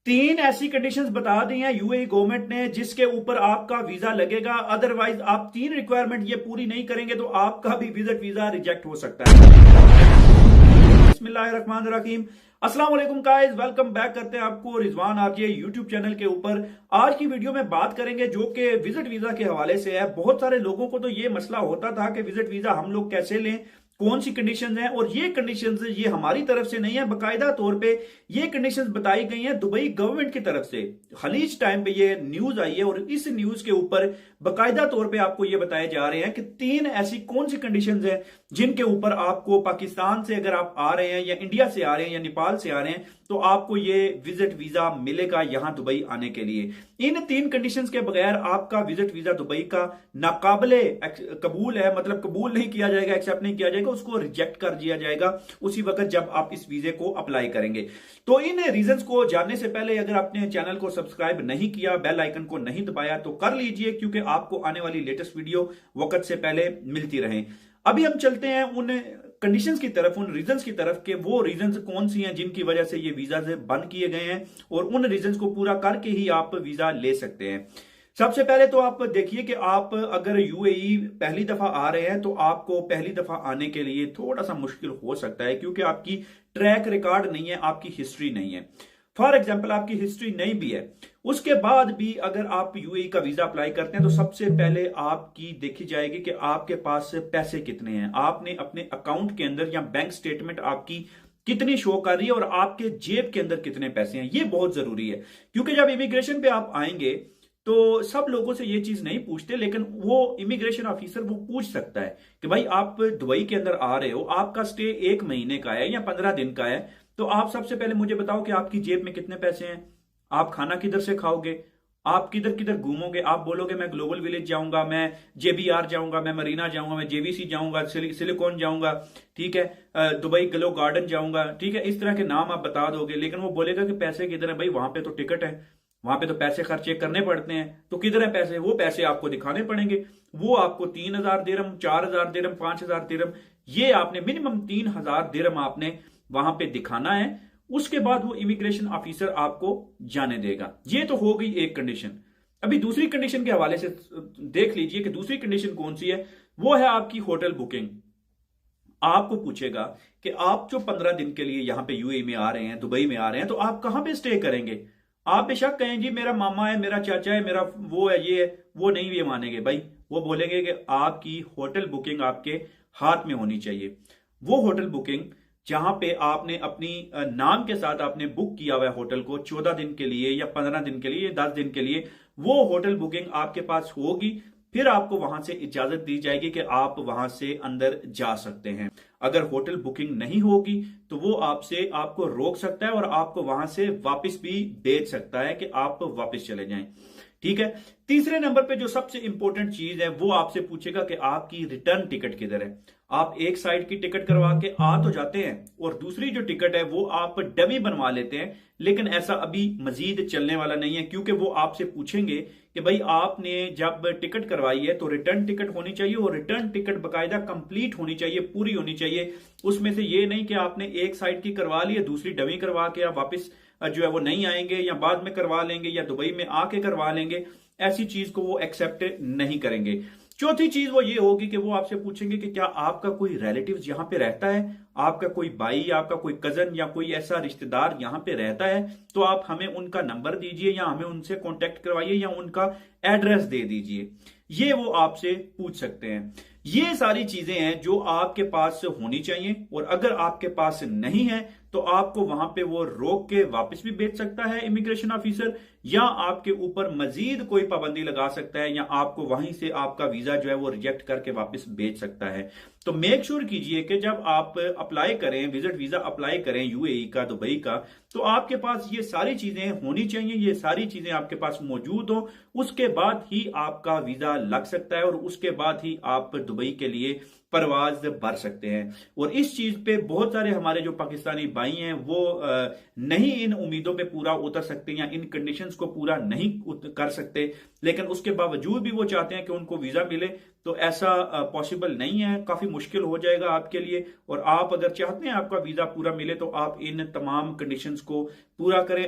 तीन ऐसी कंडीशंस बता दी हैं यूएई गवर्नमेंट ने जिसके ऊपर आपका वीजा लगेगा। अदरवाइज आप तीन रिक्वायरमेंट ये पूरी नहीं करेंगे तो आपका भी विजिट वीजा रिजेक्ट हो सकता है। बिस्मिल्लाहिर्रहमानिर्रहीम। अस्सलाम वालेकुम गाइस, वेलकम बैक करते हैं आपको रिजवान आरजे यूट्यूब चैनल के ऊपर। आज की वीडियो में बात करेंगे जो कि विजिट वीजा के हवाले से है। बहुत सारे लोगों को तो ये मसला होता था कि विजिट वीजा हम लोग कैसे लें, कौन सी कंडीशंस हैं, और ये कंडीशंस ये हमारी तरफ से नहीं है, बकायदा तौर पे ये कंडीशंस बताई गई हैं दुबई गवर्नमेंट की तरफ से। खलीज टाइम पे ये न्यूज आई है और इस न्यूज के ऊपर बकायदा तौर पे आपको ये बताए जा रहे हैं कि तीन ऐसी कौन सी कंडीशंस हैं जिनके ऊपर आपको पाकिस्तान से अगर आप आ रहे हैं या इंडिया से आ रहे हैं या नेपाल से आ रहे हैं तो आपको ये विजिट वीजा मिलेगा यहां दुबई आने के लिए। इन तीन कंडीशंस के बगैर आपका विजिट वीजा दुबई का नाकाबिले कबूल है, मतलब कबूल नहीं किया जाएगा, एक्सेप्ट नहीं किया जाएगा, उसको रिजेक्ट कर दिया जाएगा उसी वक्त जब आप इस वीजे को अप्लाई करेंगे। तो इन रीजंस को जानने से पहले अगर आपने चैनल को सब्सक्राइब नहीं किया, बेल आइकन को नहीं दबाया तो कर लीजिए, क्योंकि आपको आने वाली लेटेस्ट वीडियो वक्त से पहले मिलती रहे। अभी हम चलते हैं उन कंडीशंस की तरफ, उन रीजंस की तरफ के वो रीजंस कौन सी हैं जिनकी वजह से ये वीजा से बंद किए गए हैं और उन रीजंस को पूरा करके ही आप वीजा ले सकते हैं। सबसे पहले तो आप देखिए कि आप अगर यूएई पहली दफा आ रहे हैं तो आपको पहली दफा आने के लिए थोड़ा सा मुश्किल हो सकता है, क्योंकि आपकी ट्रैक रिकॉर्ड नहीं है, आपकी हिस्ट्री नहीं है। फॉर एग्जाम्पल आपकी हिस्ट्री नहीं भी है, उसके बाद भी अगर आप यूएई का वीजा अप्लाई करते हैं तो सबसे पहले आपकी देखी जाएगी कि आपके पास पैसे कितने हैं, आपने अपने अकाउंट के अंदर या बैंक स्टेटमेंट आपकी कितनी शो कर रही है और आपके जेब के अंदर कितने पैसे हैं। ये बहुत जरूरी है, क्योंकि जब इमिग्रेशन पे आप आएंगे तो सब लोगों से ये चीज नहीं पूछते, लेकिन वो इमिग्रेशन ऑफिसर वो पूछ सकता है कि भाई आप दुबई के अंदर आ रहे हो, आपका स्टे 1 महीने का है या 15 दिन का है, तो आप सबसे पहले मुझे बताओ कि आपकी जेब में कितने पैसे हैं, आप खाना किधर से खाओगे, आप किधर किधर घूमोगे। आप बोलोगे मैं ग्लोबल विलेज जाऊंगा, मैं जेबीआर जाऊंगा, मैं मरीना जाऊंगा, मैं जेवीसी जाऊंगा, सिलिकॉन जाऊंगा, ठीक है, दुबई ग्लो गार्डन जाऊंगा, ठीक है, इस तरह के नाम आप बता दोगे। लेकिन वो बोलेगा कि पैसे किधर है, भाई वहां पे तो टिकट है, वहां पे तो पैसे खर्चे करने पड़ते हैं, तो किधर है पैसे, वो पैसे आपको दिखाने पड़ेंगे। वो आपको 3000 दिरहम, 4000 दिरहम, 5000 दिरहम, ये आपने मिनिमम 3000 दिरहम आपने वहां पे दिखाना है। उसके बाद वो इमिग्रेशन ऑफिसर आपको जाने देगा। ये तो हो गई एक कंडीशन। अभी दूसरी कंडीशन के हवाले से देख लीजिए कि दूसरी कंडीशन कौन सी है। वो है आपकी होटल बुकिंग। आपको पूछेगा कि आप जो 15 दिन के लिए यहां पे यूएई में आ रहे हैं, दुबई में आ रहे हैं, तो आप कहां पे स्टे करेंगे। आप बेशक कहें जी मेरा मामा है, मेरा चाचा है, मेरा वो है, ये है, वो नहीं ये मानेंगे भाई। वो बोलेंगे कि आपकी होटल बुकिंग आपके हाथ में होनी चाहिए। वो होटल बुकिंग जहां पे आपने अपनी नाम के साथ आपने बुक किया हुआ है होटल को 14 दिन के लिए या 15 दिन के लिए या 10 दिन के लिए, वो होटल बुकिंग आपके पास होगी। फिर आपको वहां से इजाजत दी जाएगी कि आप वहां से अंदर जा सकते हैं। अगर होटल बुकिंग नहीं होगी तो वो आपसे आपको रोक सकता है और आपको वहां से वापस भी भेज सकता है कि आप वापस चले जाएं। ठीक है। तीसरे नंबर पे जो सबसे इंपॉर्टेंट चीज है वो आपसे पूछेगा कि आपकी रिटर्न टिकट किधर है। आप एक साइड की टिकट करवा के आ तो जाते हैं और दूसरी जो टिकट है वो आप डमी बनवा लेते हैं, लेकिन ऐसा अभी मजीद चलने वाला नहीं है, क्योंकि वो आपसे पूछेंगे कि भाई आपने जब टिकट करवाई है तो रिटर्न टिकट होनी चाहिए और रिटर्न टिकट बकायदा कंप्लीट होनी चाहिए, पूरी होनी चाहिए। उसमें से ये नहीं कि आपने एक साइड की करवा ली है, दूसरी डमी करवा के आप वापस जो है वो नहीं आएंगे या बाद में करवा लेंगे या दुबई में आके करवा लेंगे। ऐसी चीज को वो एक्सेप्ट नहीं करेंगे। चौथी चीज वो ये होगी कि वो आपसे पूछेंगे कि क्या आपका कोई रिलेटिव यहां पे रहता है, आपका कोई भाई या आपका कोई कजन या कोई ऐसा रिश्तेदार यहां पे रहता है, तो आप हमें उनका नंबर दीजिए या हमें उनसे कांटेक्ट करवाइए या उनका एड्रेस दे दीजिए। ये वो आपसे पूछ सकते हैं। ये सारी चीजें हैं जो आपके पास होनी चाहिए, और अगर आपके पास नहीं है तो आपको वहां पे वो रोक के वापस भी भेज सकता है इमिग्रेशन ऑफिसर, या आपके ऊपर मजीद कोई पाबंदी लगा सकता है, या आपको वहीं से आपका वीजा जो है वो रिजेक्ट करके वापस भेज सकता है। तो मेक श्योर कीजिए कि जब आप अप्लाई करें, विजिट वीजा अप्लाई करें यूएई का, दुबई का, तो आपके पास ये सारी चीजें होनी चाहिए, ये सारी चीजें आपके पास मौजूद हो। उसके बाद ही आपका वीजा लग सकता है और उसके बाद ही आप दुबई के लिए परवाज भर सकते हैं। और इस चीज पे बहुत सारे हमारे जो पाकिस्तानी भाई हैं वो नहीं इन उम्मीदों पे पूरा उतर सकते या इन कंडीशंस को पूरा नहीं कर सकते, लेकिन उसके बावजूद भी वो चाहते हैं कि उनको वीजा मिले। तो ऐसा पॉसिबल नहीं है, काफी मुश्किल हो जाएगा आपके लिए। और आप अगर चाहते हैं आपका वीजा पूरा मिले तो आप इन तमाम कंडीशंस को पूरा करें।